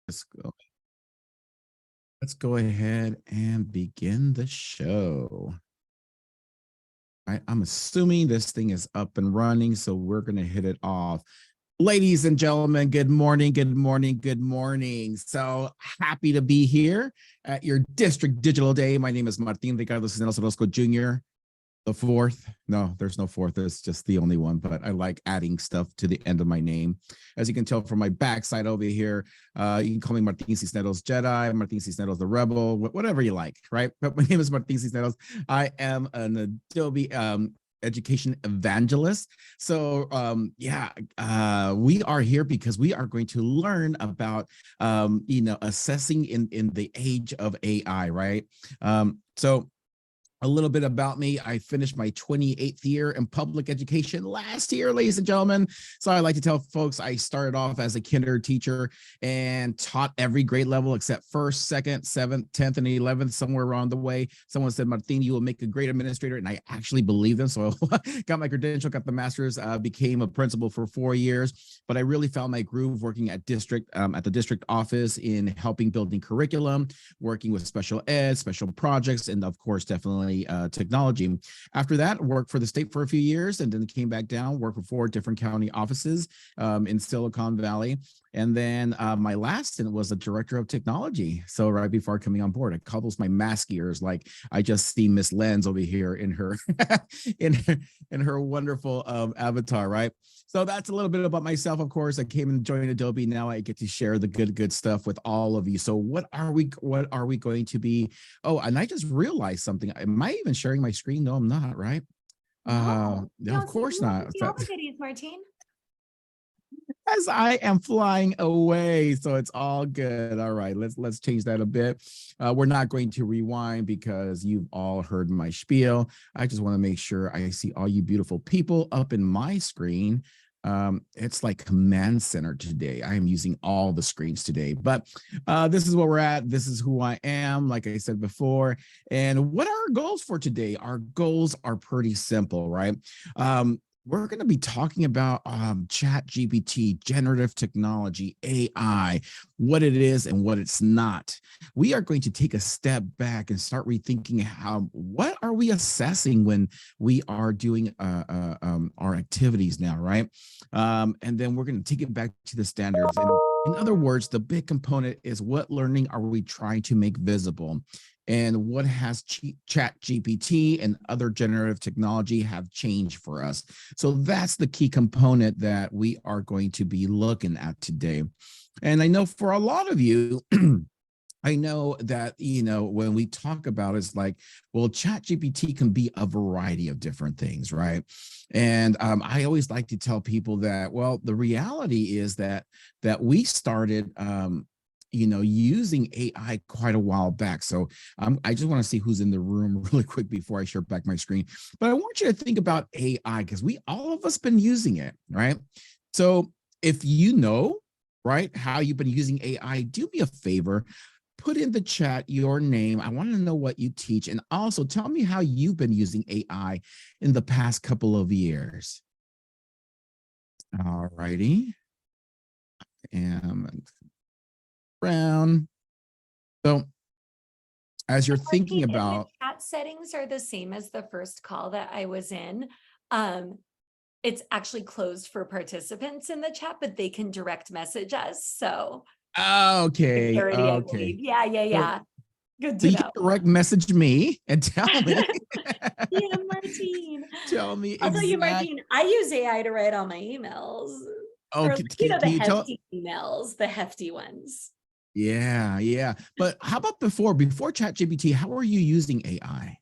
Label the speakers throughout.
Speaker 1: Let's go. Let's go ahead and begin the show. I'm assuming this thing is up and running, so we're going to hit it off. Ladies and gentlemen, good morning, good morning, good morning. So happy to be here at your District Digital Day. My name is Martin Ricardo Cisneros Orozco Jr., the fourth. No, there's no fourth. It's just the only one, but I like adding stuff to the end of my name. As you can tell from my backside over here, you can call me Martin Cisneros Jedi, Martin Cisneros the Rebel, whatever you like, right? But my name is Martin Cisneros. I am an Adobe education evangelist. So we are here because we are going to learn about assessing in the age of AI, right? So a little bit about me. I finished my 28th year in public education last year, ladies and gentlemen. So I like to tell folks I started off as a kinder teacher and taught every grade level except first, second, seventh, 10th, and 11th, somewhere around the way. Someone said, Martin, you will make a great administrator. And I actually believe them. So I got my credential, got the master's, became a principal for 4 years. But I really found my groove working at the district office in helping building curriculum, working with special ed, special projects, and of course, definitely technology. After that, worked for the state for a few years and then came back down, worked for 4 different county offices in Silicon Valley. And then my last stint was the director of technology. So right before coming on board, I call those my mask ears. Like I just see Miss Lenz over here in her in her wonderful avatar, right? So that's a little bit about myself. Of course, I came and joined Adobe. Now I get to share the good stuff with all of you. So what are we going to be? Oh, and I just realized something. Am I even sharing my screen? No, I'm not, right?
Speaker 2: No,
Speaker 1: of course not.
Speaker 2: See all the goodies, Martin.
Speaker 1: As I am flying away, so it's all good. All right, let's change that a bit. We're not going to rewind because you've all heard my spiel. I just want to make sure I see all you beautiful people up in my screen. It's like command center today. I am using all the screens today, but this is where we're at. This is who I am, like I said before. And what are our goals for today? Our goals are pretty simple, right? We're going to be talking about chat GPT, generative technology, AI, what it is and what it's not. We are going to take a step back and start rethinking what are we assessing when we are doing our activities now, right? And then we're going to take it back to the standards. And in other words, the big component is what learning are we trying to make visible? And what has chat GPT and other generative technology have changed for us? So that's the key component that we are going to be looking at today. And I know for a lot of you, I know that, when we talk about it, it's like, well, chat GPT can be a variety of different things, right? And I always like to tell people that, well, the reality is that we started using AI quite a while back. So I just want to see who's in the room really quick before I share back my screen. But I want you to think about AI because all of us been using it, right? So if you know, right, how you've been using AI, do me a favor, put in the chat your name. I want to know what you teach. And also tell me how you've been using AI in the past couple of years. All righty. And Brown. So as you're thinking about
Speaker 2: chat settings are the same as the first call that I was in. It's actually closed for participants in the chat, but they can direct message us. So
Speaker 1: okay.
Speaker 2: Yeah. Good
Speaker 1: So
Speaker 2: to
Speaker 1: you
Speaker 2: know.
Speaker 1: can direct message me and tell me.
Speaker 2: Yeah, Martin.
Speaker 1: Tell me
Speaker 2: I'll tell you, Martin, I use AI to write all my emails.
Speaker 1: Oh,
Speaker 2: or,
Speaker 1: can
Speaker 2: the
Speaker 1: you
Speaker 2: hefty emails, the hefty ones.
Speaker 1: Yeah. But how about before ChatGPT, how are you using AI?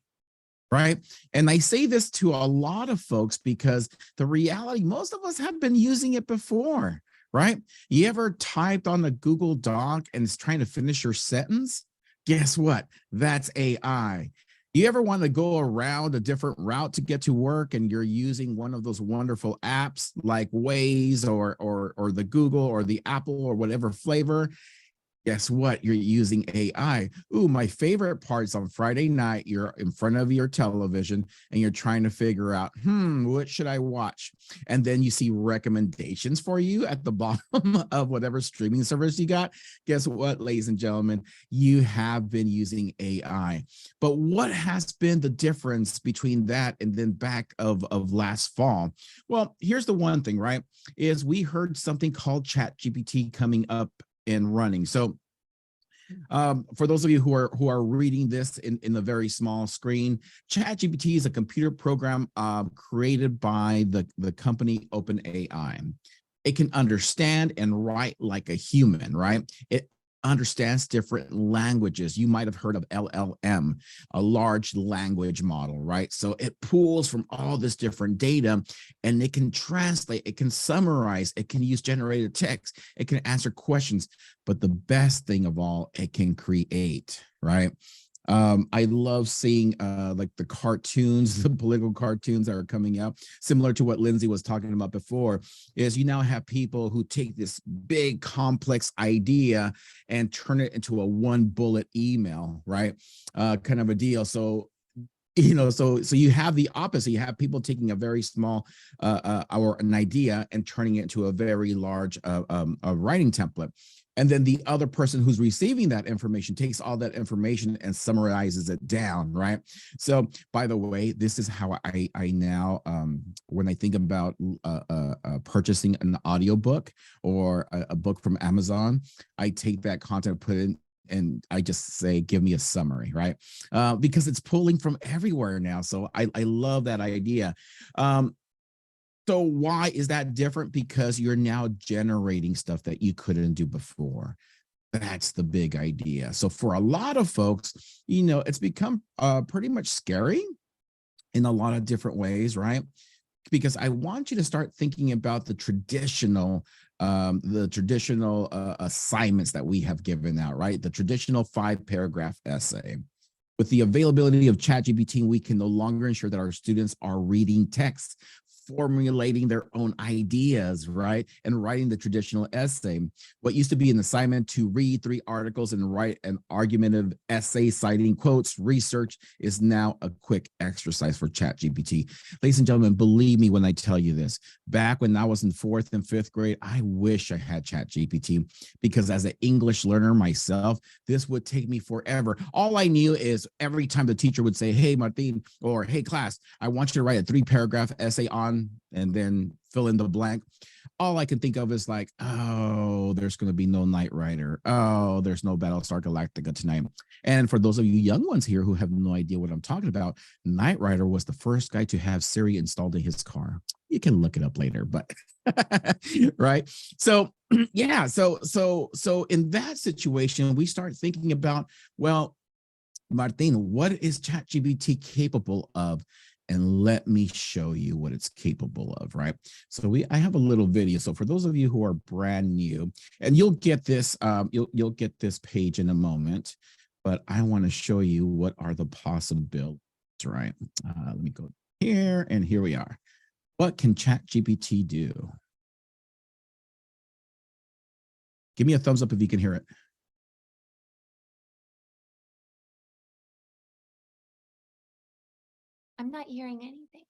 Speaker 1: Right. And I say this to a lot of folks because the reality, most of us have been using it before, right? You ever typed on a Google Doc and it's trying to finish your sentence? Guess what? That's AI. You ever want to go around a different route to get to work and you're using one of those wonderful apps like Waze or the Google or the Apple or whatever flavor? Guess what? You're using AI. Ooh, my favorite part is on Friday night, you're in front of your television and you're trying to figure out, what should I watch? And then you see recommendations for you at the bottom of whatever streaming service you got. Guess what, ladies and gentlemen? You have been using AI. But what has been the difference between that and then back of last fall? Well, here's the one thing, right? Is we heard something called ChatGPT coming up and running. So for those of you who are reading this in the very small screen, ChatGPT is a computer program created by the company OpenAI. It can understand and write like a human, right? It understands different languages. You might have heard of LLM, a large language model, right? So it pulls from all this different data and it can translate, it can summarize, it can use generated text, it can answer questions. But the best thing of all, it can create, right? I love seeing like the cartoons, the political cartoons that are coming out, similar to what Lindsay was talking about before, is you now have people who take this big complex idea and turn it into a one bullet email, right? Kind of a deal. So so you have the opposite. You have people taking a very small or an idea and turning it into a very large a writing template. And then the other person who's receiving that information takes all that information and summarizes it down, right? So, by the way, this is how I now, when I think about purchasing an audiobook or a book from Amazon, I take that content, put it in, and I just say, give me a summary, right? Because it's pulling from everywhere now. So I love that idea. So why is that different? Because you're now generating stuff that you couldn't do before. That's the big idea. So for a lot of folks, it's become pretty much scary in a lot of different ways, right? Because I want you to start thinking about the traditional assignments that we have given out, right? The traditional 5-paragraph essay. With the availability of ChatGPT, we can no longer ensure that our students are reading text, formulating their own ideas, right? And writing the traditional essay. What used to be an assignment to read 3 articles and write an argumentative essay citing quotes, research is now a quick exercise for ChatGPT. Ladies and gentlemen, believe me when I tell you this. Back when I was in 4th and 5th grade, I wish I had ChatGPT, because as an English learner myself, this would take me forever. All I knew is every time the teacher would say, hey, Martin, or hey, class, I want you to write a 3-paragraph essay on, and then fill in the blank. All I can think of is like, oh, there's going to be no Knight Rider. Oh, there's no Battlestar Galactica tonight. And for those of you young ones here who have no idea what I'm talking about, Knight Rider was the first guy to have Siri installed in his car. You can look it up later, but right. So yeah, so in that situation, we start thinking about, well, Martin, what is ChatGPT capable of? And let me show you what it's capable of, right? So I have a little video. So for those of you who are brand new, and you'll get this, you'll get this page in a moment, but I want to show you what are the possibilities, right? Let me go here, and here we are. What can ChatGPT do? Give me a thumbs up if you can hear it.
Speaker 2: I'm not hearing anything.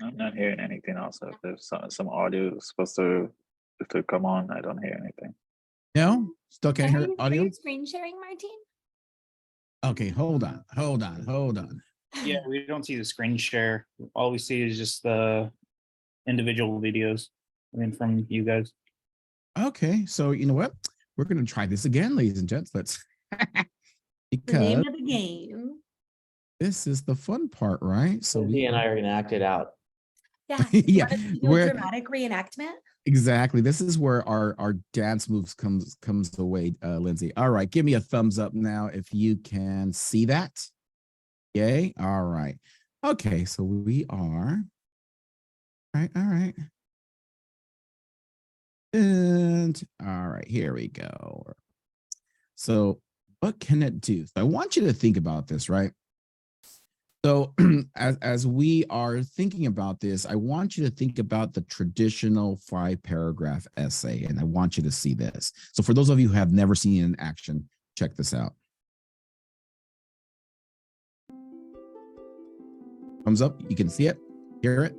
Speaker 3: I'm not hearing anything also. If there's some audio supposed to come on, I don't hear anything.
Speaker 1: No? Still can't hear
Speaker 2: Are
Speaker 1: audio?
Speaker 2: you screen sharing, Martin?
Speaker 1: Okay, hold on.
Speaker 4: Yeah, we don't see the screen share. All we see is just the individual videos from you guys.
Speaker 1: Okay, so you know what? We're going to try this again, ladies and gents. Let's
Speaker 2: The name
Speaker 1: because
Speaker 2: of the game.
Speaker 1: this is the fun part, right? So
Speaker 5: Lindsay and I are going to act it out.
Speaker 2: Yeah.
Speaker 1: yeah,
Speaker 2: we're dramatic reenactment.
Speaker 1: exactly. This is where our dance moves comes away, Lindsay. All right, give me a thumbs up now if you can see that. Yay. All right. Okay, so we are. All right. And all right, here we go. So what can it do? So I want you to think about this, right? So as we are thinking about this, I want you to think about the traditional 5-paragraph essay, and I want you to see this. So for those of you who have never seen it in action, check this out. Thumbs up, you can see it, hear it.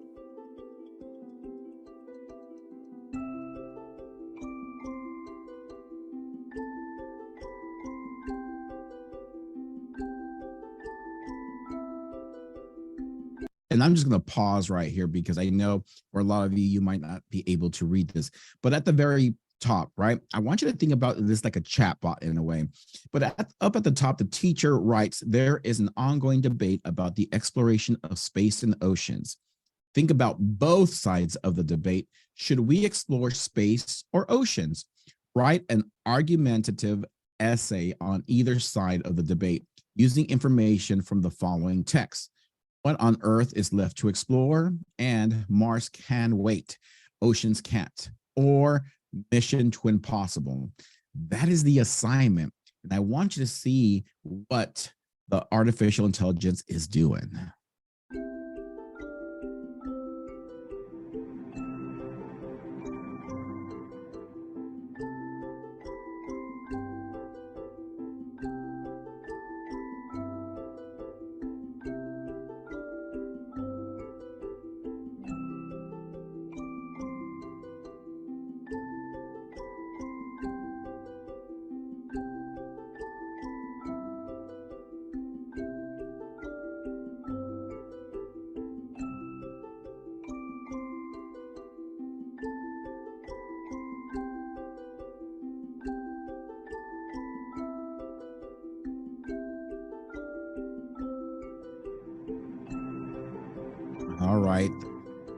Speaker 1: And I'm just going to pause right here because I know for a lot of you, you might not be able to read this, but at the very top, right? I want you to think about this like a chat bot in a way, but up at the top, the teacher writes, there is an ongoing debate about the exploration of space and oceans. Think about both sides of the debate. Should we explore space or oceans? Write an argumentative essay on either side of the debate using information from the following text. What on earth is left to explore? And Mars can wait, oceans can't, or mission to impossible. That is the assignment. And I want you to see what the artificial intelligence is doing. All right.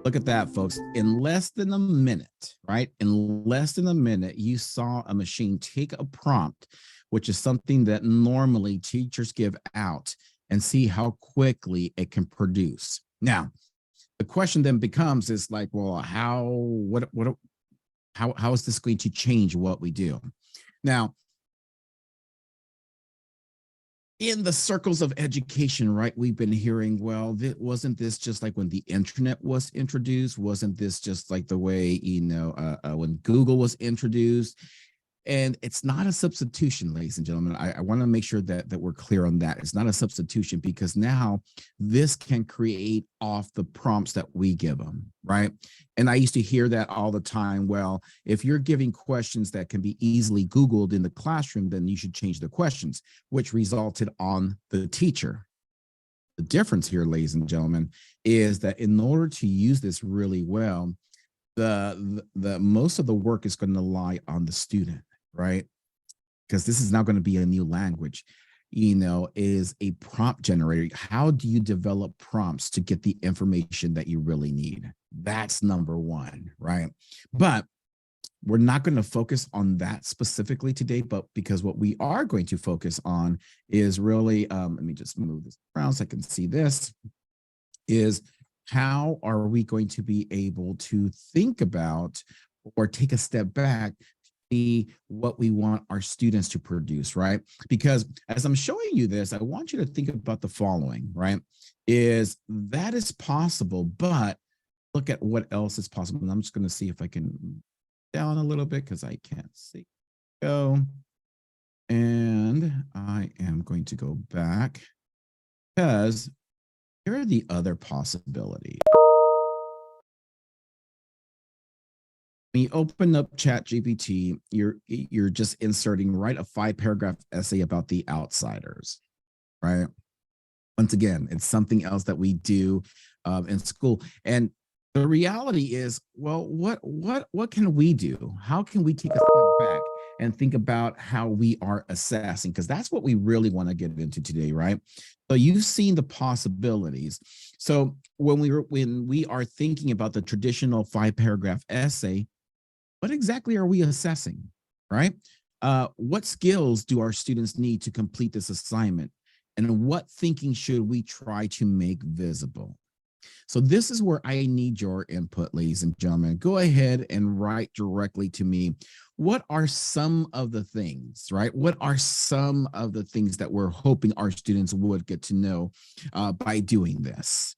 Speaker 1: Look at that, folks. In less than a minute, right? In less than a minute, you saw a machine take a prompt, which is something that normally teachers give out, and see how quickly it can produce. Now, the question then becomes is like, well, how is this going to change what we do? Now, in the circles of education, right, we've been hearing, well, wasn't this just like when the internet was introduced? Wasn't this just like the way, when Google was introduced? And it's not a substitution, ladies and gentlemen. I want to make sure that we're clear on that. It's not a substitution, because now this can create off the prompts that we give them, right? And I used to hear that all the time. Well, if you're giving questions that can be easily Googled in the classroom, then you should change the questions, which resulted on the teacher. The difference here, ladies and gentlemen, is that in order to use this really well, the most of the work is going to lie on the student, right? Because this is now going to be a new language, is a prompt generator. How do you develop prompts to get the information that you really need? That's number one, right? But we're not going to focus on that specifically today, but because what we are going to focus on is really, let me just move this around so I can see this, is how are we going to be able to think about or take a step back, see what we want our students to produce, right? Because as I'm showing you this, I want you to think about the following, right? Is that is possible, but look at what else is possible. And I'm just going to see if I can down a little bit because I can't see. Go. And I am going to go back because here are the other possibilities. When you open up ChatGPT, you're just inserting, write a 5-paragraph essay about the outsiders, right? Once again, it's something else that we do in school. And the reality is, well, what can we do? How can we take a step back and think about how we are assessing? Because that's what we really want to get into today, right? So you've seen the possibilities. So when we are thinking about the traditional 5-paragraph essay, what exactly are we assessing, right? What skills do our students need to complete this assignment? And what thinking should we try to make visible? So this is where I need your input, ladies and gentlemen. Go ahead and write directly to me. what are some of the things, right? What are some of the things that we're hoping our students would get to know by doing this?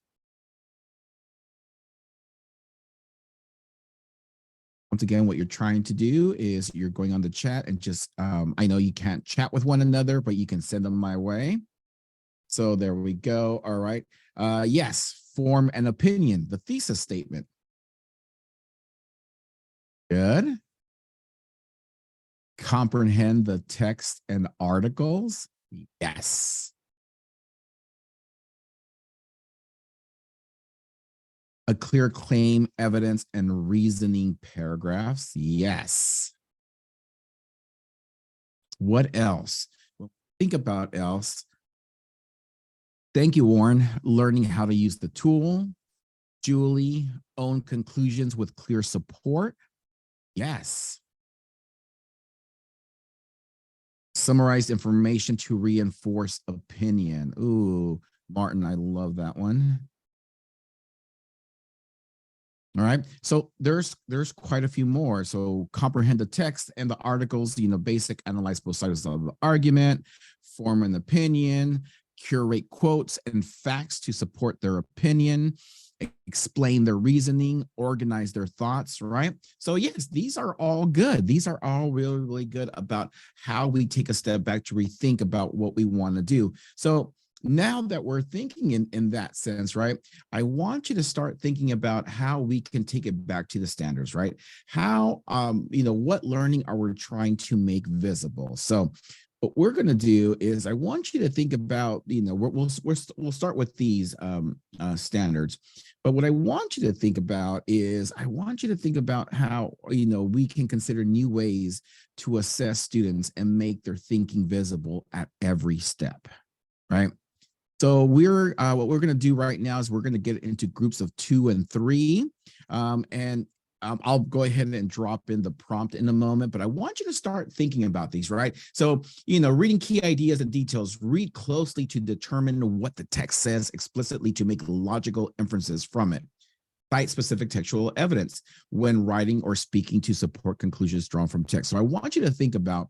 Speaker 1: Once again, what you're trying to do is you're going on the chat and just, I know you can't chat with one another, but you can send them my way. So there we go. All right. Yes, form an opinion, the thesis statement. Good. Comprehend the text and articles. Yes. A clear claim, evidence, and reasoning paragraphs. Yes. What else? Well, think about else. Thank you, Warren. Learning how to use the tool. Julie, own conclusions with clear support. Yes. Summarize information to reinforce opinion. Ooh, Martin, I love that one. All right, so there's quite a few more. So comprehend the text and the articles, you know, basic, analyze both sides of the argument, form an opinion, curate quotes and facts to support their opinion, explain their reasoning, organize their thoughts, right? So yes, these are all good. These are all really, really good about how we take a step back to rethink about what we want to do. So now that we're thinking in that sense, right, I want you to start thinking about how we can take it back to the standards, right? How, you know, what learning are we trying to make visible? So what we're going to do is I want you to think about, you know, we'll start with these standards. But what I want you to think about is I want you to think about how, you know, we can consider new ways to assess students and make their thinking visible at every step, right? So we're what we're going to do right now is we're going to get into groups of 2 and 3. I'll go ahead and drop in the prompt in a moment, but I want you to start thinking about these, right? So, you know, reading key ideas and details, read closely to determine what the text says explicitly to make logical inferences from it. Cite specific textual evidence when writing or speaking to support conclusions drawn from text. So I want you to think about,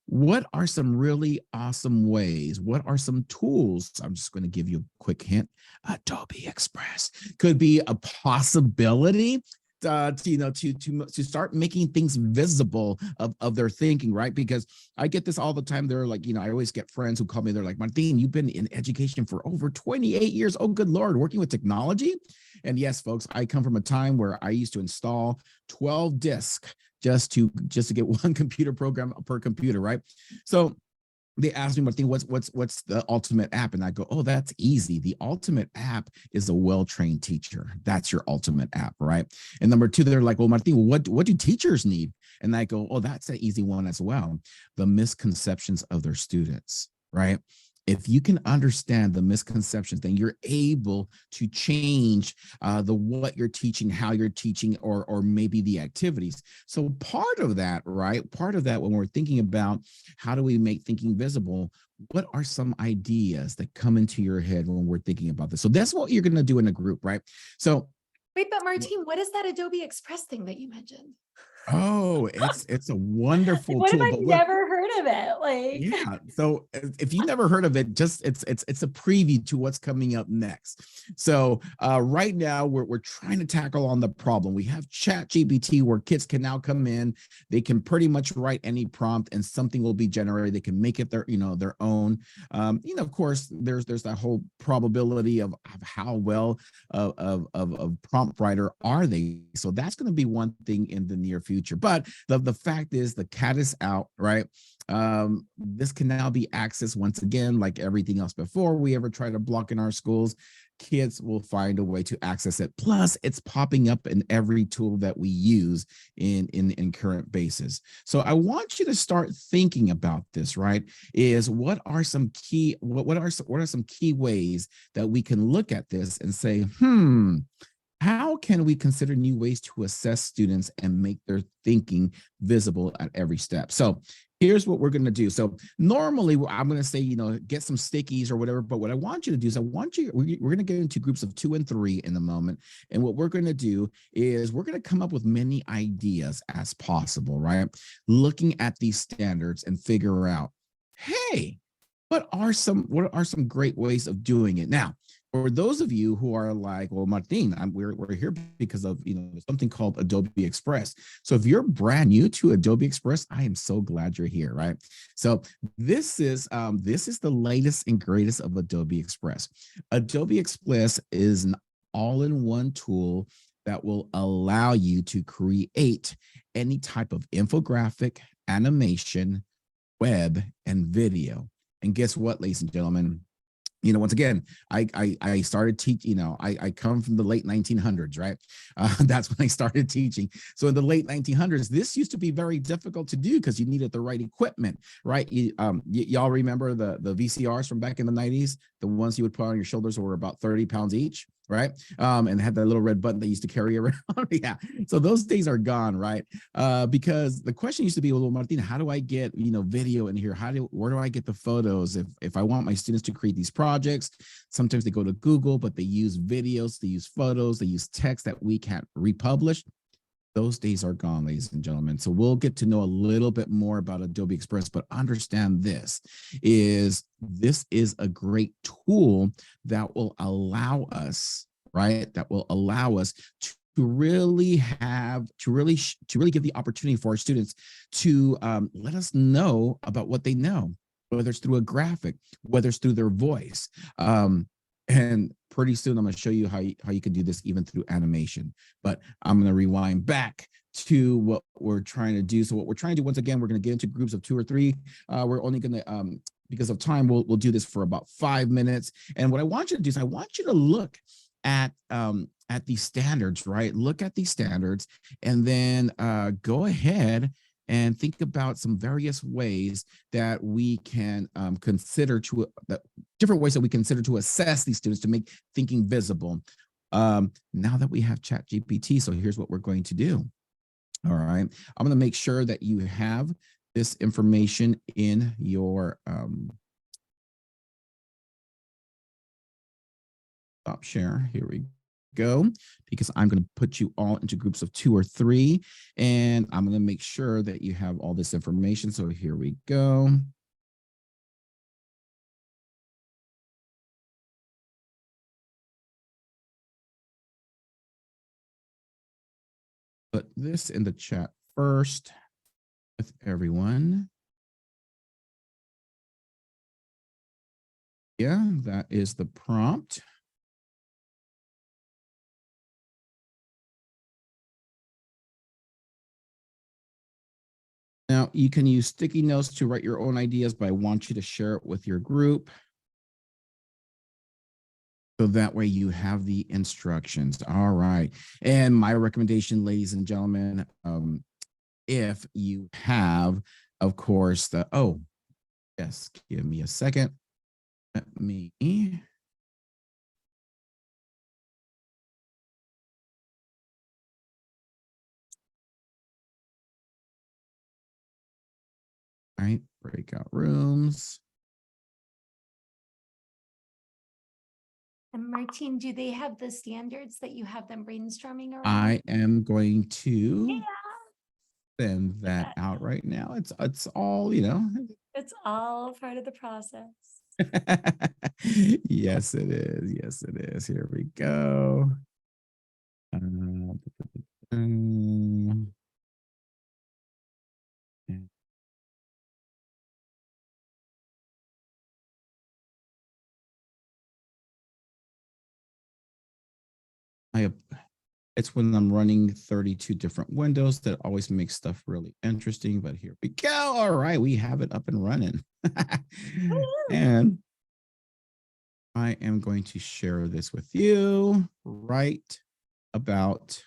Speaker 1: what are some really awesome ways? What are some tools? I'm just going to give you a quick hint. Adobe Express could be a possibility to start making things visible of their thinking, right? Because I get this all the time. They're like, you know, I always get friends who call me. They're like, Martin, you've been in education for over 28 years. Oh, good Lord, working with technology. And yes, folks, I come from a time where I used to install 12 discs just to get one computer program per computer, right? So they asked me, Martin, what's the ultimate app? And I go, oh, that's easy. The ultimate app is a well-trained teacher. That's your ultimate app, right? And number 2, they're like, well, Martin, what do teachers need? And I go, oh, that's an easy one as well. The misconceptions of their students, right? If you can understand the misconceptions, then you're able to change what you're teaching, how you're teaching, or maybe the activities. So part of that, right? Part of that, when we're thinking about how do we make thinking visible, what are some ideas that come into your head when we're thinking about this? So that's what you're going to do in a group, right? So
Speaker 2: Wait, but Martin, what is that Adobe Express thing that you mentioned?
Speaker 1: oh, it's a wonderful
Speaker 2: What
Speaker 1: tool.
Speaker 2: have I never heard of it? Like,
Speaker 1: Yeah, so if you never heard of it, just it's a preview to what's coming up next. So right now we're trying to tackle on the problem. We have ChatGPT where kids can now come in, they can pretty much write any prompt and something will be generated. They can make it their own. Of course, there's that whole probability of how well of prompt writer are they. So that's going to be one thing in the near future. But the fact is the cat is out, right? This can now be accessed once again, like everything else before we ever try to block in our schools. Kids will find a way to access it. Plus, it's popping up in every tool that we use in current basis. So I want you to start thinking about this, right? Is what are some key ways that we can look at this and say, how can we consider new ways to assess students and make their thinking visible at every step? So here's what we're going to do. So normally I'm going to say, get some stickies or whatever. But what I want you to do is we're going to get into groups of 2 and 3 in the moment. And what we're going to do is we're going to come up with many ideas as possible, right? Looking at these standards and figure out, hey, what are some great ways of doing it? Now, for those of you who are like, well, Martin, we're here because of something called Adobe Express. So if you're brand new to Adobe Express, I am so glad you're here, right? So this is the latest and greatest of Adobe Express. Adobe Express is an all-in-one tool that will allow you to create any type of infographic, animation, web, and video. And guess what, ladies and gentlemen? Once again, I started teaching, I come from the late 1900s, right? That's when I started teaching. So in the late 1900s, this used to be very difficult to do because you needed the right equipment, right? Y'all remember the VCRs from back in the 90s? The ones you would put on your shoulders were about 30 pounds each, right? And had that little red button they used to carry around. Yeah. So those days are gone, right? Because the question used to be, well, Martin, how do I get, video in here? Where do I get the photos? If I want my students to create these projects, sometimes they go to Google, but they use videos, they use photos, they use text that we can't republish. Those days are gone, ladies and gentlemen. So we'll get to know a little bit more about Adobe Express, but understand this is a great tool that will allow us, right? That will allow us to really give the opportunity for our students to let us know about what they know, whether it's through a graphic, whether it's through their voice. And pretty soon I'm going to show you how you can do this even through animation. But I'm going to rewind back to what we're trying to do. So what we're trying to do, once again, we're going to get into groups of 2 or 3. We're only going to, because of time, we'll do this for about 5 minutes. And what I want you to do is I want you to look at these standards, right? Look at these standards and then go ahead and think about some various ways that we can different ways that we consider to assess these students to make thinking visible. Now that we have ChatGPT, so here's what we're going to do. All right, I'm going to make sure that you have this information in your stop share. Here we go, because I'm going to put you all into groups of 2 or 3, and I'm going to make sure that you have all this information. So here we go. Put this in the chat first with everyone. Yeah, that is the prompt. Now, you can use sticky notes to write your own ideas, but I want you to share it with your group. So that way you have the instructions. All right. And my recommendation, ladies and gentlemen, if you have, of course, yes, give me a second. Let me. All right, breakout rooms.
Speaker 2: And Martine, do they have the standards that you have them brainstorming around?
Speaker 1: I am going to send that out right now. It's all,
Speaker 2: It's all part of the process.
Speaker 1: Yes, it is. Yes, it is. Here we go. It's when I'm running 32 different windows that always makes stuff really interesting, but here we go. All right, we have it up and running. And I am going to share this with you right about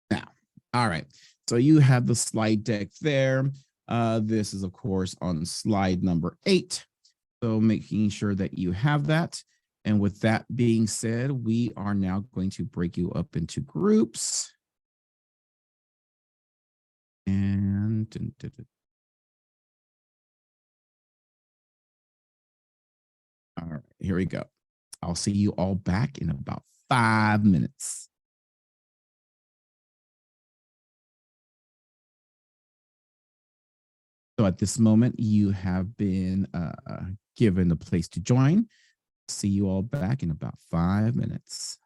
Speaker 1: now. All right, so you have the slide deck there. This is, of course, on slide number 8. So making sure that you have that. And with that being said, we are now going to break you up into groups. dun, dun, dun. All right, here we go. I'll see you all back in about 5 minutes. So at this moment, you have been given a place to join. See you all back in about 5 minutes.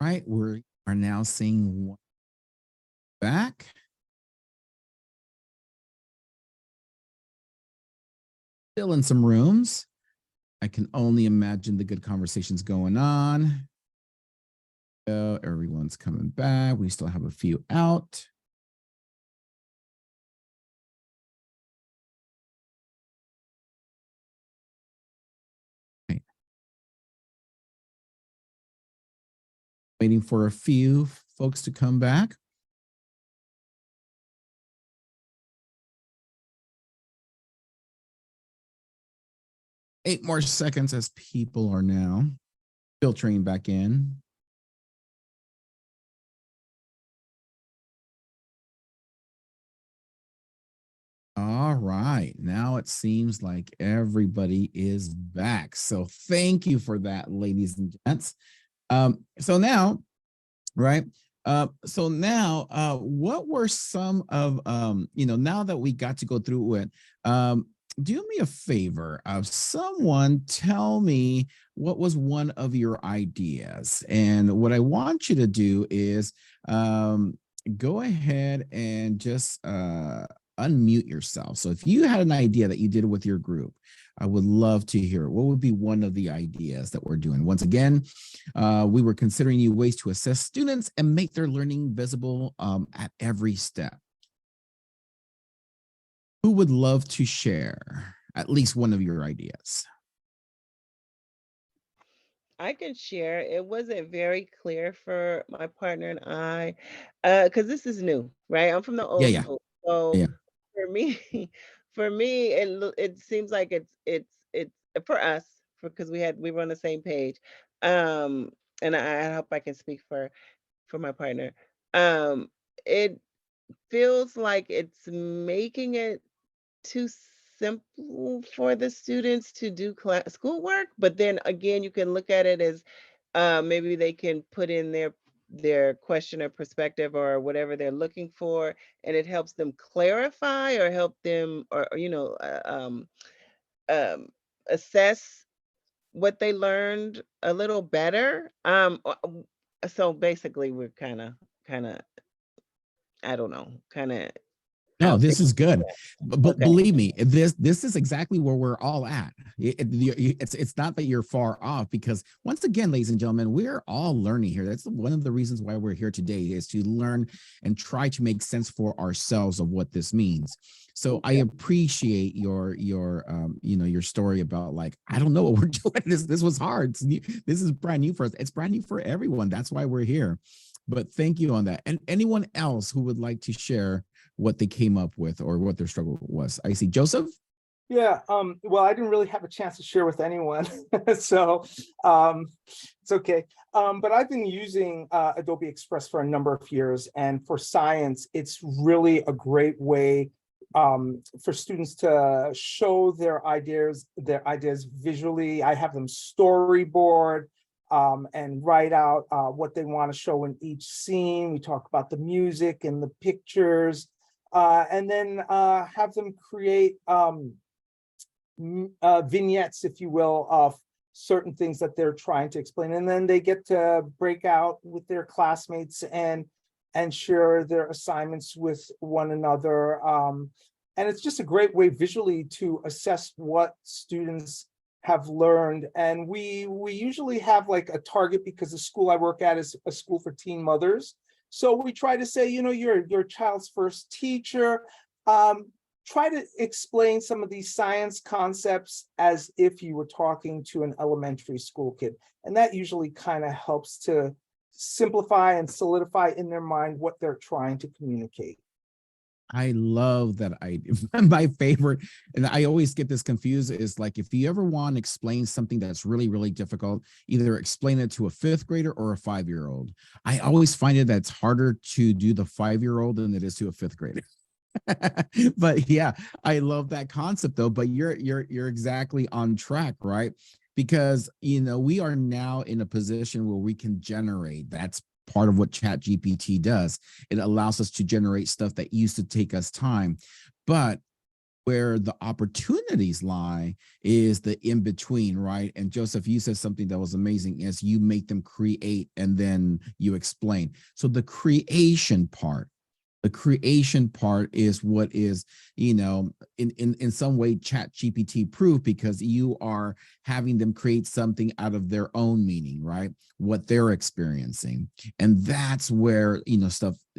Speaker 1: right, we are now seeing one back. Still in some rooms. I can only imagine the good conversations going on. Everyone's coming back. We still have a few out. Okay. Waiting for a few folks to come back. Eight more seconds as people are now filtering back in. All right, now it seems like everybody is back. So thank you for that, ladies and gents. So now, right? What were some of now that we got to go through it, do me a favor of someone tell me what was one of your ideas. And what I want you to do is go ahead and just unmute yourself. So if you had an idea that you did with your group, I would love to hear it. What would be one of the ideas that we're doing? Once again, we were considering new ways to assess students and make their learning visible at every step. Who would love to share at least one of your ideas?
Speaker 5: I can share. It wasn't very clear for my partner and I, because this is new, right? I'm from the old
Speaker 1: Yeah.
Speaker 5: school. So
Speaker 1: Yeah.
Speaker 5: for me, for me, it seems like it's for us, because we were on the same page. Um, and I hope I can speak for my partner. Um, it feels like it's making it too simple for the students to do schoolwork, but then again, you can look at it as maybe they can put in their question or perspective or whatever they're looking for, and it helps them clarify or help them or um, assess what they learned a little better. So basically, we're kind of I don't know, kind of
Speaker 1: No,
Speaker 5: out there.
Speaker 1: this is good. But
Speaker 5: Okay.
Speaker 1: believe me, this is exactly where we're all at. It's not that you're far off, because once again, ladies and gentlemen, we're all learning here. That's one of the reasons why we're here today, is to learn and try to make sense for ourselves of what this means. So I appreciate your story about, like, I don't know what we're doing. This was hard. This is brand new for us. It's brand new for everyone. That's why we're here. But thank you on that. And anyone else who would like to share what they came up with or what their struggle was? I see Joseph.
Speaker 6: Yeah, well, I didn't really have a chance to share with anyone, so it's okay. But I've been using Adobe Express for a number of years, and for science, it's really a great way for students to show their ideas visually. I have them storyboard and write out what they want to show in each scene. We talk about the music and the pictures. And then have them create vignettes, if you will, of certain things that they're trying to explain. And then they get to break out with their classmates and share their assignments with one another. And it's just a great way visually to assess what students have learned. And we usually have like a target, because the school I work at is a school for teen mothers. So we try to say, you're your child's first teacher. Try to explain some of these science concepts as if you were talking to an elementary school kid. And that usually kind of helps to simplify and solidify in their mind what they're trying to communicate.
Speaker 1: I love that idea. My favorite, and I always get this confused, is like, if you ever want to explain something that's really, really difficult, either explain it to a 5th grader or a 5-year-old. I always find it that's harder to do the 5-year-old than it is to a 5th grader. But yeah, I love that concept though. But you're exactly on track, right? Because we are now in a position where we can generate. That's part of what ChatGPT does. It allows us to generate stuff that used to take us time. But where the opportunities lie is the in between, right? And Joseph, you said something that was amazing is you make them create and then you explain. So the creation part is what is, in some way chat GPT proof, because you are having them create something out of their own meaning, right? What they're experiencing. And that's where,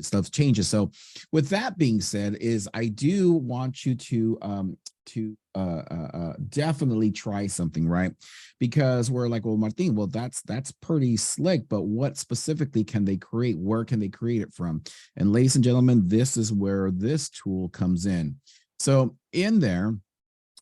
Speaker 1: stuff changes. So with that being said, is I do want you to definitely try something, right? Because we're like, well, Martin, well, that's pretty slick, but what specifically can they create? Where can they create it from? And ladies and gentlemen, this is where this tool comes in. So in there,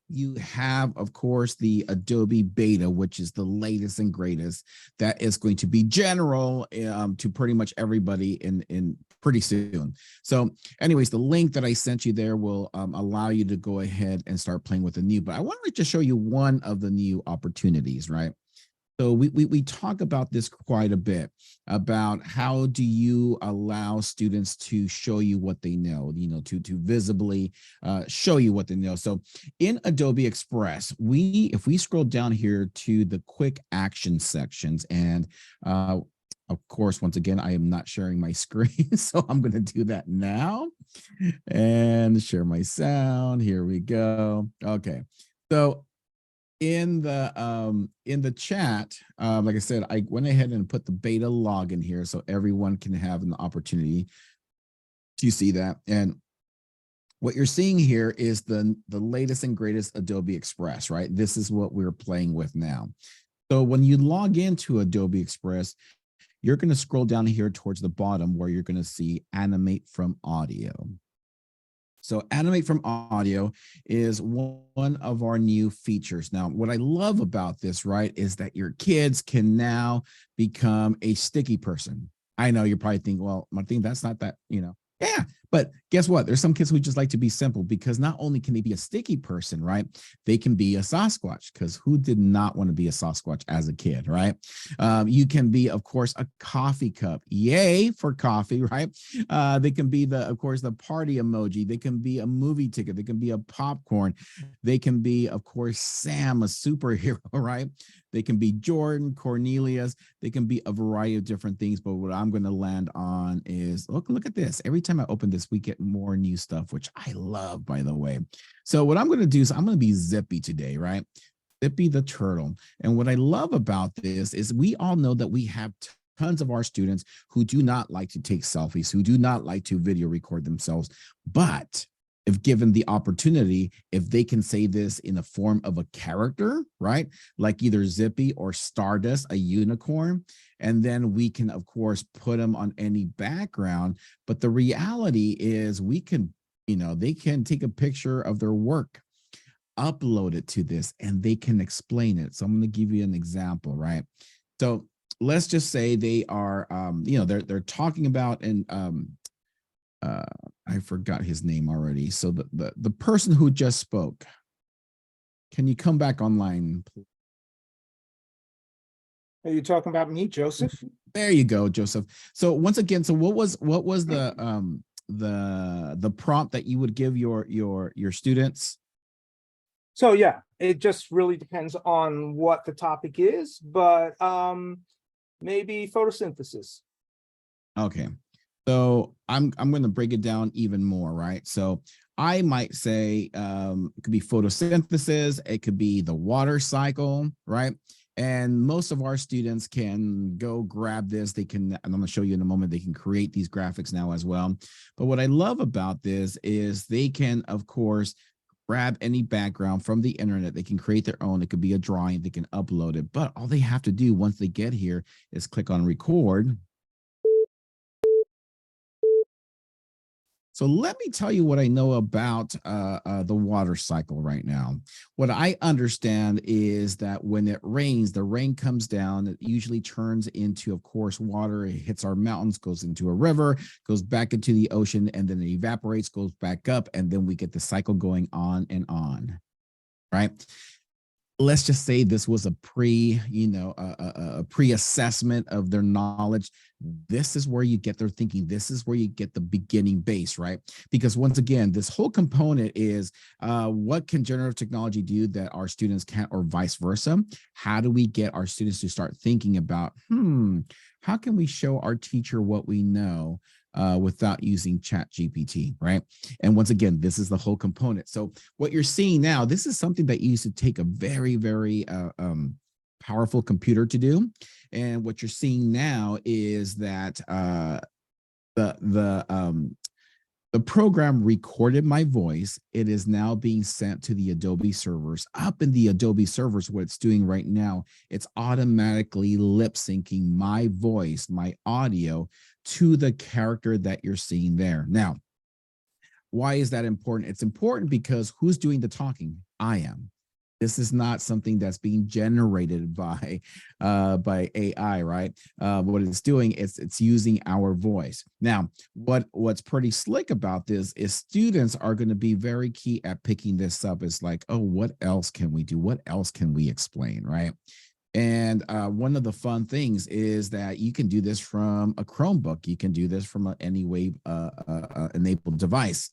Speaker 1: you have, of course, the Adobe Beta, which is the latest and greatest. That is going to be general to pretty much everybody in pretty soon. So anyways, the link that I sent you there will allow you to go ahead and start playing with the new. But I wanted to just show you one of the new opportunities, right? So we talk about this quite a bit, about how do you allow students to show you what they know, to visibly show you what they know. So in Adobe Express, if we scroll down here to the quick action sections, and of course, once again, I am not sharing my screen, so I'm going to do that now and share my sound. Here we go. Okay. So in the chat, like I said, I went ahead and put the beta login here so everyone can have an opportunity to see that. And what you're seeing here is the latest and greatest Adobe Express, right? This is what we're playing with now. So when you log into Adobe Express, you're going to scroll down here towards the bottom where you're going to see Animate from Audio. So Animate from Audio is one of our new features. Now, what I love about this, right, is that your kids can now become a sticky person. I know you're probably thinking, well, Martin, that's not that, Yeah, but guess what? There's some kids who just like to be simple, because not only can they be a sticky person, right? They can be a Sasquatch, because who did not want to be a Sasquatch as a kid, right? You can be, of course, a coffee cup. Yay for coffee, right? They can be of course, the party emoji. They can be a movie ticket. They can be a popcorn. They can be, of course, Sam, a superhero, right? They can be Jordan, Cornelius. They can be a variety of different things. But what I'm going to land on is, look at this. Every time I open this, we get more new stuff, which I love, by the way. So what I'm going to do is I'm going to be Zippy today, right? Zippy the turtle. And what I love about this is we all know that we have tons of our students who do not like to take selfies, who do not like to video record themselves. But if given the opportunity, if they can say this in the form of a character, right? Like either Zippy or Stardust, a unicorn, and then we can, of course, put them on any background. But the reality is we can, they can take a picture of their work, upload it to this, and they can explain it. So I'm going to give you an example, right? So let's just say they are, they're talking about, and I forgot his name already. So the person who just spoke, can you come back online, please?
Speaker 6: Are you talking about me, Joseph?
Speaker 1: There you go, Joseph. So once again, so what was the prompt that you would give your students?
Speaker 6: So yeah, it just really depends on what the topic is, but maybe photosynthesis.
Speaker 1: Okay. So I'm going to break it down even more, right? So I might say it could be photosynthesis, it could be the water cycle, right? And most of our students can go grab this. They can, and I'm going to show you in a moment, they can create these graphics now as well. But what I love about this is they can, of course, grab any background from the internet. They can create their own. It could be a drawing. They can upload it. But all they have to do once they get here is click on record. So let me tell you what I know about the water cycle right now. What I understand is that when it rains, the rain comes down, it usually turns into, of course, water. It hits our mountains, goes into a river, goes back into the ocean, and then it evaporates, goes back up, and then we get the cycle going on and on, right? let's just say this was a pre-assessment of their knowledge. This is where you get their thinking. This is where you get the beginning base, right? Because once again, this whole component is what can generative technology do that our students can't, or vice versa? How do we get our students to start thinking about, how can we show our teacher what we know without using ChatGPT, right? And once again, this is the whole component. So what you're seeing now, this is something that used to take a very, very powerful computer to do. And what you're seeing now is that the program recorded my voice. It is now being sent to the Adobe servers. Up in the Adobe servers, what it's doing right now, it's automatically lip syncing my voice, my audio, to the character that you're seeing there. Now, why is that important? It's important because who's doing the talking? I am. This is not something that's being generated by AI, right? What it's doing is it's using our voice. Now, what's pretty slick about this is students are going to be very key at picking this up. It's like, oh, what else can we do? What else can we explain, right? And one of the fun things is that you can do this from a Chromebook. You can do this from any wave enabled device.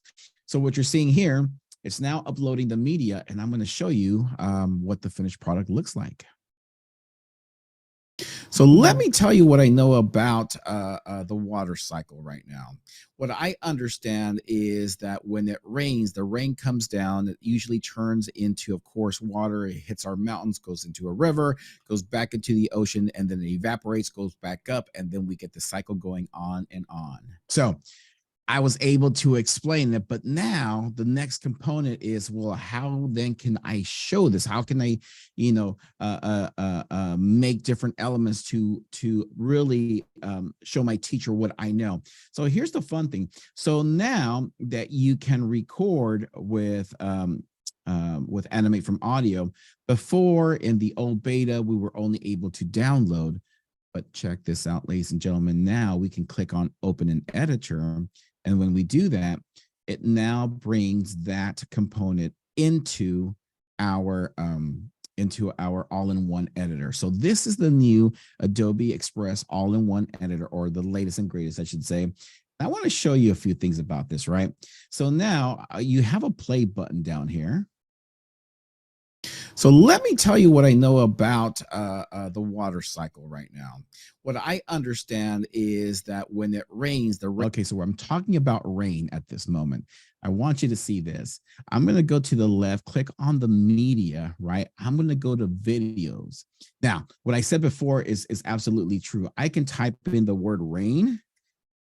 Speaker 1: So what you're seeing here, it's now uploading the media, and I'm going to show you what the finished product looks like. So let me tell you what I know about the water cycle right now. What I understand is that when it rains, the rain comes down, it usually turns into, of course, water. It hits our mountains, goes into a river, goes back into the ocean, and then it evaporates, goes back up, and then we get the cycle going on and on. So I was able to explain it, but now the next component is, well, how then can I show this? How can I, make different elements to really show my teacher what I know? So here's the fun thing. So now that you can record with Animate from Audio, before in the old beta, we were only able to download. But check this out, ladies and gentlemen. Now we can click on Open an Editor. And when we do that, it now brings that component into our all-in-one editor. So this is the new Adobe Express all-in-one editor, or the latest and greatest, I should say. I want to show you a few things about this, right? So now you have a play button down here. So let me tell you what I know about the water cycle right now. What I understand is that when it rains, okay, so I'm talking about rain at this moment. I want you to see this. I'm going to go to the left, click on the media, right? I'm going to go to videos. Now, what I said before is absolutely true. I can type in the word rain,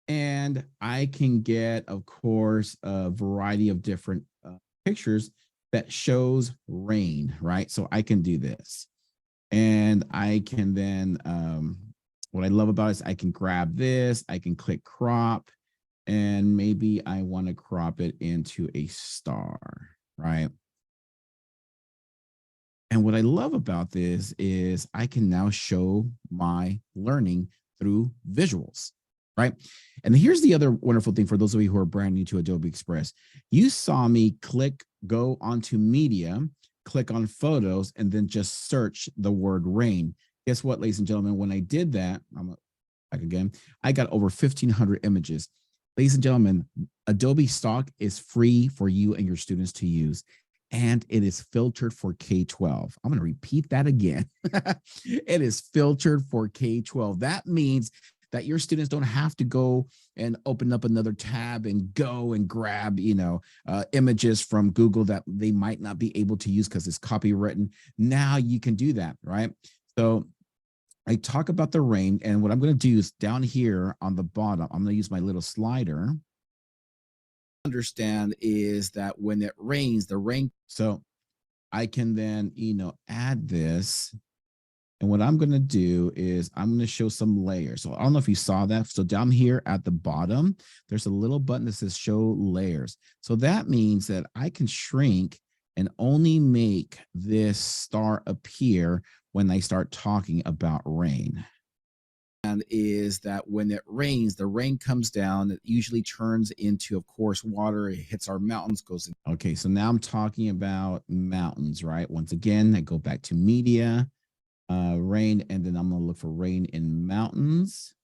Speaker 1: and I can get, of course, a variety of different pictures that shows rain, right? So I can do this, and I can then, what I love about it is I can grab this, I can click crop, and maybe I want to crop it into a star, right? And what I love about this is I can now show my learning through visuals, right? And here's the other wonderful thing for those of you who are brand new to Adobe Express. You saw me go onto media, click on photos, and then just search the word rain. Guess what, ladies and gentlemen, when I did that, I'm back again, I got over 1,500 images. Ladies and gentlemen, Adobe Stock is free for you and your students to use, and it is filtered for K-12. I'm going to repeat that again. It is filtered for K-12. That means that your students don't have to go and open up another tab and go and grab, images from Google that they might not be able to use because it's copywritten. Now you can do that, right? So I talk about the rain, and what I'm going to do is down here on the bottom, I'm going to use my little slider. Understand is that when it rains, the rain, so I can then, add this. And what I'm going to do is I'm going to show some layers. So I don't know if you saw that. So down here at the bottom, there's a little button that says show layers. So that means that I can shrink and only make this star appear when I start talking about rain. and is that when it rains, the rain comes down, it usually turns into, of course, water. It hits our mountains, goes in. Okay, so now I'm talking about mountains, right? Once again, I go back to media, rain, and then I'm gonna look for rain in mountains.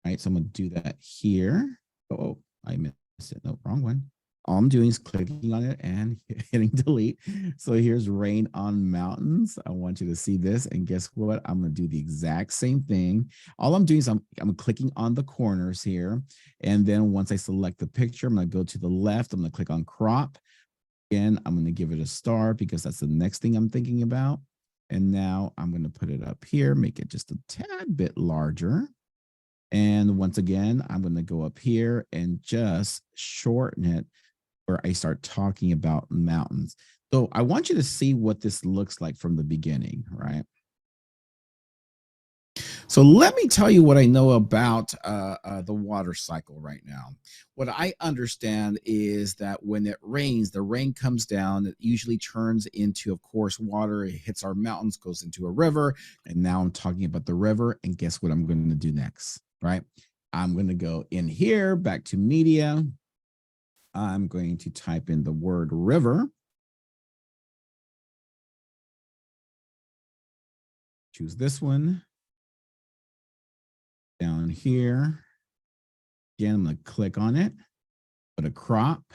Speaker 1: Right, so I'm gonna do that here. Oh, I missed it. No, wrong one. All I'm doing is clicking on it and hitting delete. So here's rain on mountains. I want you to see this. And guess what? I'm going to do the exact same thing. All I'm doing is I'm clicking on the corners here. And then once I select the picture, I'm going to go to the left. I'm going to click on crop. Again, I'm going to give it a star because that's the next thing I'm thinking about. And now I'm going to put it up here, make it just a tad bit larger. And once again, I'm going to go up here and just shorten it where I start talking about mountains. So I want you to see what this looks like from the beginning, right? So let me tell you what I know about the water cycle right now. What I understand is that when it rains, the rain comes down, it usually turns into, of course, water. It hits our mountains, goes into a river. And now I'm talking about the river. And guess what I'm going to do next, right? I'm going to go in here, back to media. I'm going to type in the word river. Choose this one. Down here. Again, I'm going to click on it, put a crop,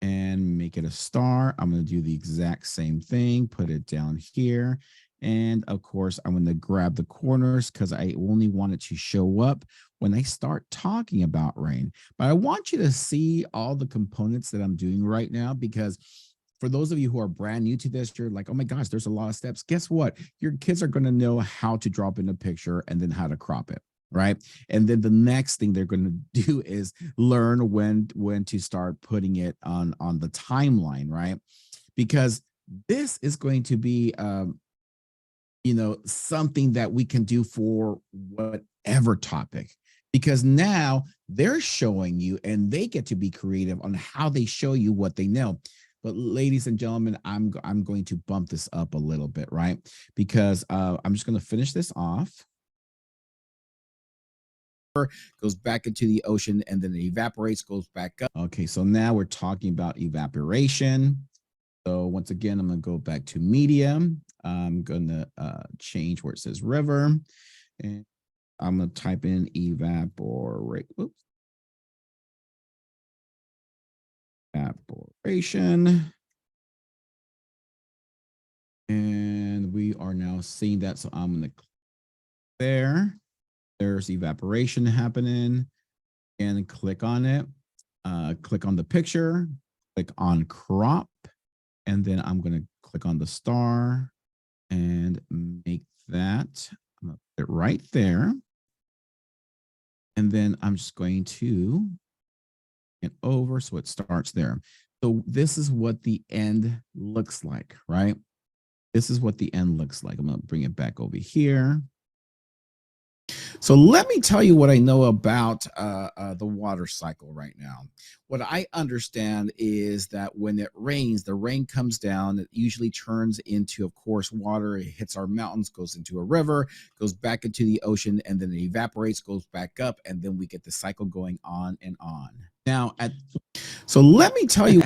Speaker 1: and make it a star. I'm going to do the exact same thing, put it down here. And of course, I'm going to grab the corners because I only want it to show up when I start talking about rain. But I want you to see all the components that I'm doing right now, because for those of you who are brand new to this, you're like, oh my gosh, there's a lot of steps. Guess what? Your kids are going to know how to drop in a picture and then how to crop it. Right. And then the next thing they're going to do is learn when to start putting it on the timeline. Right. Because this is going to be something that we can do for whatever topic, because now they're showing you and they get to be creative on how they show you what they know. But ladies and gentlemen, I'm going to bump this up a little bit, right? Because I'm just going to finish this off. Goes back into the ocean and then it evaporates, goes back up. Okay, so now we're talking about evaporation. So once again, I'm going to go back to media. I'm going to change where it says river, and I'm going to type in evaporate. Oops. Evaporation. And we are now seeing that. So I'm going to click there. There's evaporation happening, and click on it. Click on the picture, click on crop, and then I'm going to click on the star and make that. I'm going to put it right there. And then I'm just going to get over so it starts there. So this is what the end looks like, right? This is what the end looks like. I'm going to bring it back over here. So let me tell you what I know about the water cycle right now. What I understand is that when it rains, the rain comes down, it usually turns into, of course, water. It hits our mountains, goes into a river, goes back into the ocean, and then it evaporates, goes back up, and then we get the cycle going on and on. Now, so let me tell you,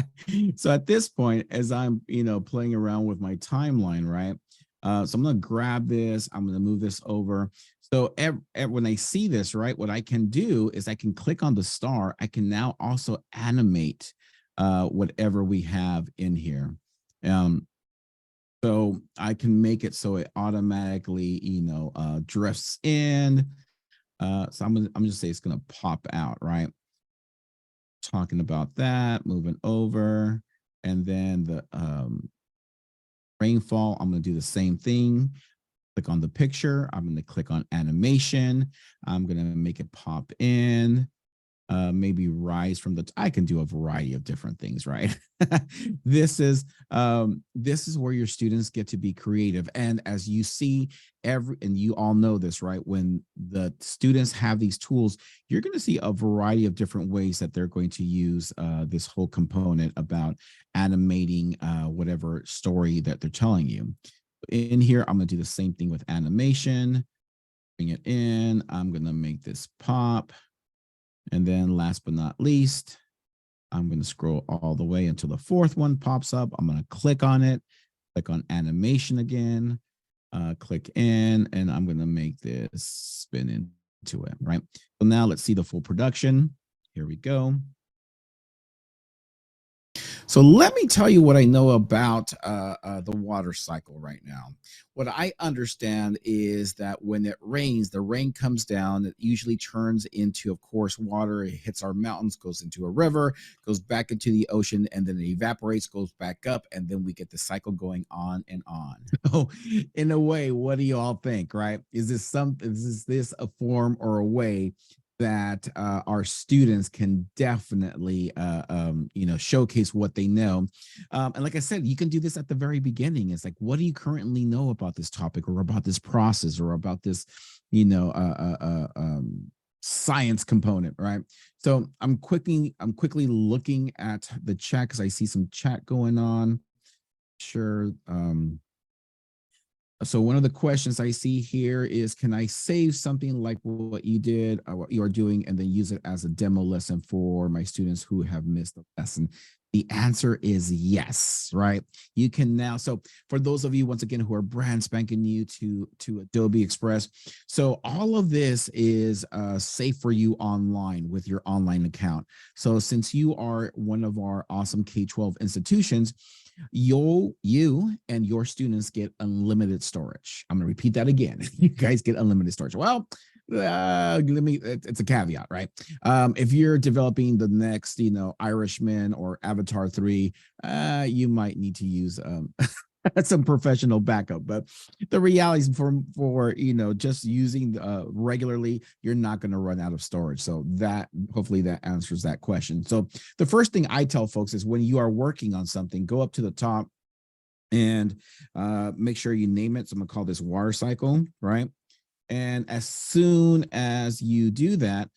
Speaker 1: so at this point, as I'm, playing around with my timeline, right? So I'm going to grab this. I'm going to move this over. So when I see this, right, what I can do is I can click on the star. I can now also animate whatever we have in here. So I can make it so it automatically, drifts in. So I'm just say it's going to pop out, right? Talking about that, moving over, and then the rainfall, I'm going to do the same thing. Click on the picture. I'm going to click on animation. I'm going to make it pop in, maybe rise from the, I can do a variety of different things, right? This is where your students get to be creative. And as you see, and you all know this, right? When the students have these tools, you're going to see a variety of different ways that they're going to use this whole component about animating whatever story that they're telling you. In here, I'm going to do the same thing with animation. bring it in. I'm going to make this pop. And then last but not least, I'm going to scroll all the way until the fourth one pops up. I'm going to click on it, click on animation again, click in, and I'm going to make this spin into it, right? So now let's see the full production. Here we go. So let me tell you what I know about the water cycle right now. What I understand is that when it rains, the rain comes down, it usually turns into, of course, water. It hits our mountains, goes into a river, goes back into the ocean, and then it evaporates, goes back up, and then we get the cycle going on and on. So in a way, what do you all think, right? Is this a form or a way that our students can definitely, showcase what they know. And like I said, you can do this at the very beginning. It's like, what do you currently know about this topic or about this process or about this, science component, right? So I'm quickly looking at the chat because I see some chat going on. Sure. So one of the questions I see here is, can I save something like what you did or what you are doing and then use it as a demo lesson for my students who have missed the lesson? The answer is yes, right? You can now, so for those of you, once again, who are brand spanking new to Adobe Express, so all of this is safe for you online with your online account. So since you are one of our awesome K-12 institutions, you and your students get unlimited storage. I'm going to repeat that again. You guys get unlimited storage. Well, it's a caveat, right? If you're developing the next, Irishman or Avatar 3, you might need to use some professional backup. But the reality is for just using regularly, you're not going to run out of storage. So that hopefully that answers that question. So the first thing I tell folks is when you are working on something, go up to the top and make sure you name it. So I'm going to call this water cycle, right? And as soon as you do that,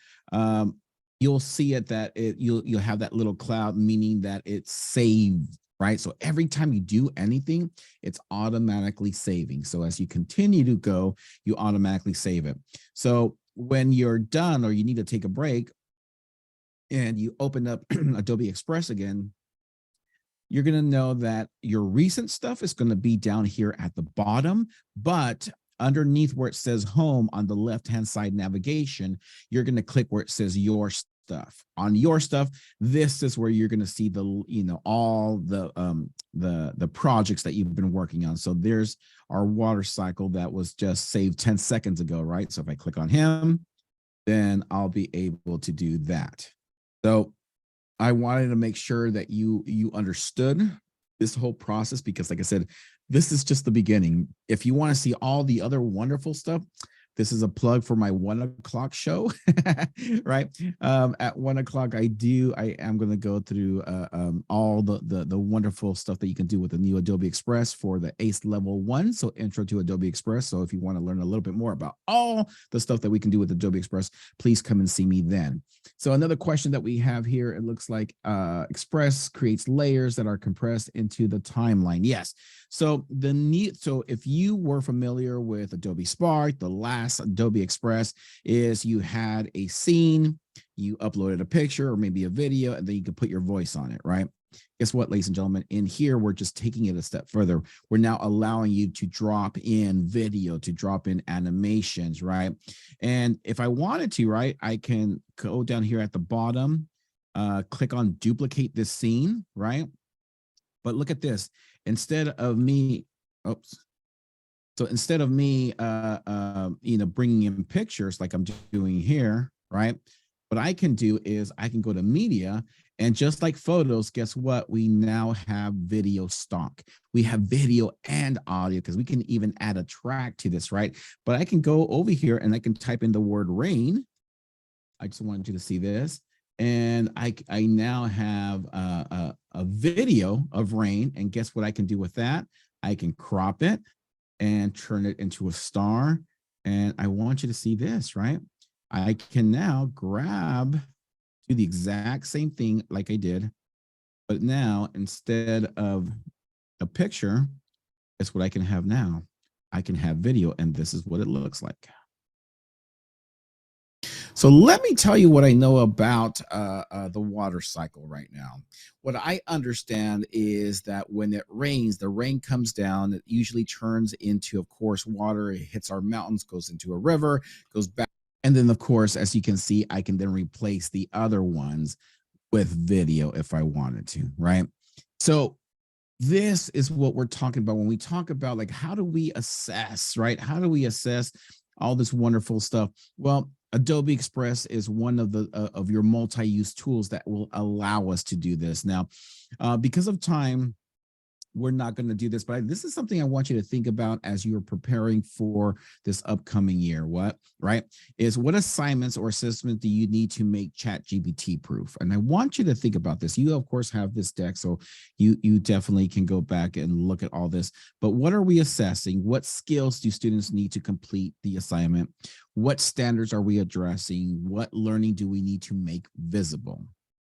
Speaker 1: you'll see it that you'll have that little cloud, meaning that it's saved, right? So every time you do anything, it's automatically saving. So as you continue to go, you automatically save it. So when you're done or you need to take a break and you open up Adobe Express again, you're going to know that your recent stuff is going to be down here at the bottom, but underneath where it says home on the left-hand side navigation, you're going to click where it says your stuff. On your stuff, this is where you're going to see the, all the projects that you've been working on. So there's our water cycle that was just saved 10 seconds ago, right? So if I click on him, then I'll be able to do that. So I wanted to make sure that you understood this whole process, because like I said, this is just the beginning. If you want to see all the other wonderful stuff, this is a plug for my 1 o'clock show, right? At 1 o'clock, I am going to go through all the wonderful stuff that you can do with the new Adobe Express for the ACE level 1. So intro to Adobe Express. So if you want to learn a little bit more about all the stuff that we can do with Adobe Express, please come and see me then. So another question that we have here, it looks like Express creates layers that are compressed into the timeline. Yes. So so if you were familiar with Adobe Spark, the last Adobe Express is you had a scene, you uploaded a picture or maybe a video, and then you could put your voice on it, right? Guess what, ladies and gentlemen, in here, we're just taking it a step further. We're now allowing you to drop in video, to drop in animations, right? And if I wanted to, right, I can go down here at the bottom, click on duplicate this scene, right? But look at this. Instead of me, so instead of me, bringing in pictures like I'm doing here, right? What I can do is I can go to media, and just like photos, guess what? We now have video stock. We have video and audio because we can even add a track to this, right? But I can go over here and I can type in the word rain. I just wanted you to see this. And I now have a video of rain. And guess what I can do with that? I can crop it and turn it into a star. And I want you to see this, right? I can now do the exact same thing like I did, but now instead of a picture, that's what I can have now. I can have video, and this is what it looks like. So let me tell you what I know about the water cycle right now. What I understand is that when it rains, the rain comes down, it usually turns into, of course, water. It hits our mountains, goes into a river, goes back. And then, of course, as you can see, I can then replace the other ones with video if I wanted to, right? So this is what we're talking about when we talk about like, how do we assess, right? How do we assess all this wonderful stuff? Well, Adobe Express is one of your multi-use tools that will allow us to do this. Now, because of time, we're not going to do this, but this is something I want you to think about as you're preparing for this upcoming year. What assignments or assessment do you need to make ChatGPT proof? And I want you to think about this. You, of course, have this deck, so you definitely can go back and look at all this. But what are we assessing? What skills do students need to complete the assignment? What standards are we addressing? What learning do we need to make visible?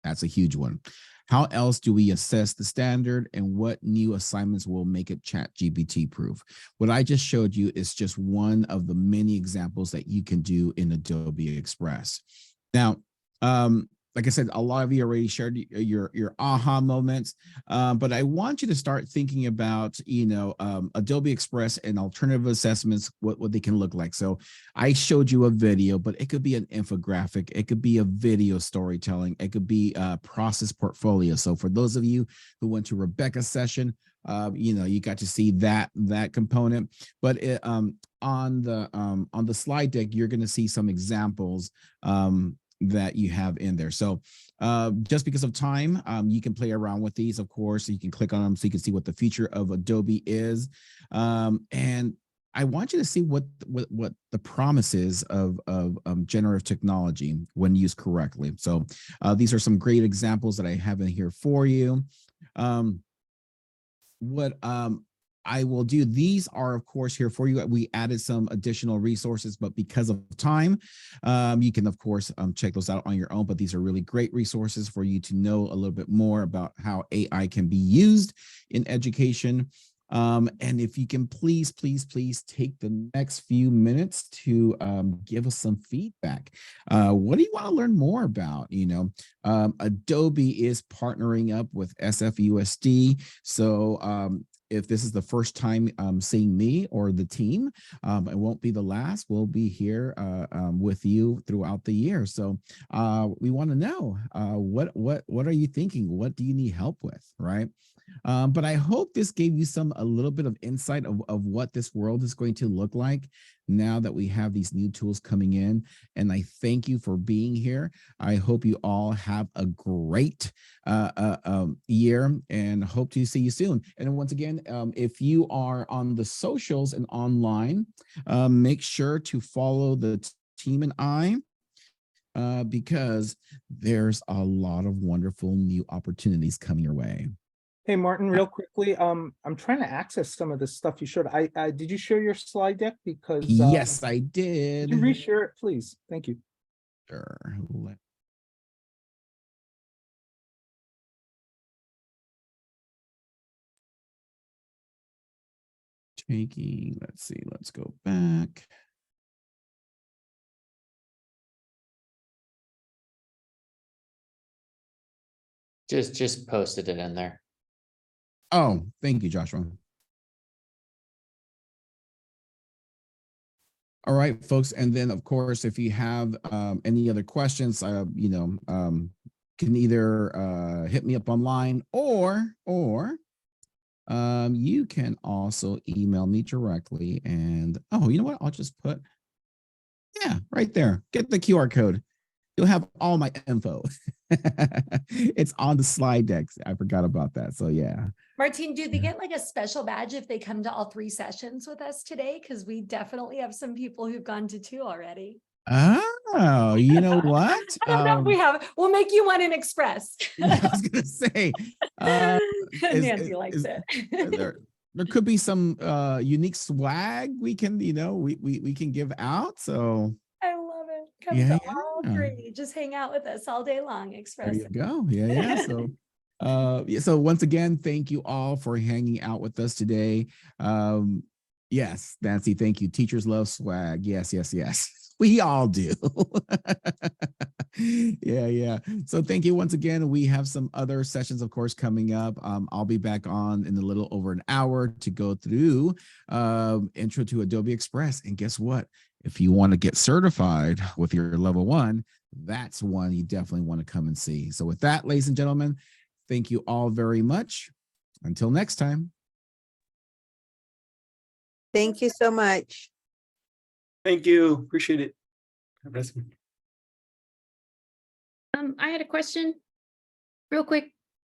Speaker 1: That's a huge one. How else do we assess the standard, and what new assignments will make it ChatGPT proof? What I just showed you is just one of the many examples that you can do in Adobe Express. Now, like I said, a lot of you already shared your aha moments, but I want you to start thinking about, Adobe Express and alternative assessments, what they can look like. So I showed you a video, but it could be an infographic. It could be a video storytelling. It could be a process portfolio. So for those of you who went to Rebecca's session, you got to see that component, but on the slide deck, you're going to see some examples that you have in there. So just because of time, you can play around with these, of course. You can click on them so you can see what the feature of Adobe is. And I want you to see what the promise is of generative technology when used correctly. So these are some great examples that I have in here for you. What I will do, these are, of course, here for you. We added some additional resources, but because of time, you can, of course, check those out on your own. But these are really great resources for you to know a little bit more about how AI can be used in education. And if you can please take the next few minutes to give us some feedback. What do you want to learn more about? Adobe is partnering up with SFUSD. So if this is the first time seeing me or the team, it won't be the last. We'll be here with you throughout the year. So we want to know what are you thinking? What do you need help with, right? But I hope this gave you a little bit of insight of what this world is going to look like now that we have these new tools coming in. And I thank you for being here. I hope you all have a great year and hope to see you soon. And once again, if you are on the socials and online, make sure to follow the team and I, because there's a lot of wonderful new opportunities coming your way.
Speaker 6: Hey, Martin, real quickly, I'm trying to access some of the stuff you showed. I did you share your slide deck? Because
Speaker 1: yes, I did.
Speaker 6: Could you reshare it, please? Thank you.
Speaker 1: Sure. Let's see, let's go back.
Speaker 7: Just posted it in there.
Speaker 1: Oh, thank you, Joshua. All right, folks. And then, of course, if you have any other questions, can either hit me up online or you can also email me directly. And oh, you know what? I'll just put, yeah, right there. Get the QR code. You'll have all my info. It's on the slide decks. I forgot about that. So yeah.
Speaker 2: Martine, do they get like a special badge if they come to all 3 sessions with us today? Because we definitely have some people who've gone to 2 already.
Speaker 1: Oh, you know what?
Speaker 2: I don't know if we have. We'll make you one in Express.
Speaker 1: I was gonna say,
Speaker 2: Nancy likes it.
Speaker 1: There could be some unique swag we can, we can give out. So
Speaker 2: I love it. Come to all 3. Just hang out with us all day long. Express.
Speaker 1: There you go. Yeah. So so once again, thank you all for hanging out with us today. Yes, Nancy, thank you. Teachers love swag. Yes, yes, yes. We all do. Yeah, yeah. So thank you once again. We have some other sessions, of course, coming up. I'll be back on in a little over an hour to go through intro to Adobe Express. And guess what? If you want to get certified with your level 1, that's one you definitely want to come and see. So with that, ladies and gentlemen, thank you all very much. Until next time.
Speaker 8: Thank you so much.
Speaker 9: Thank you. Appreciate it. Have a nice one.
Speaker 10: I had a question real quick.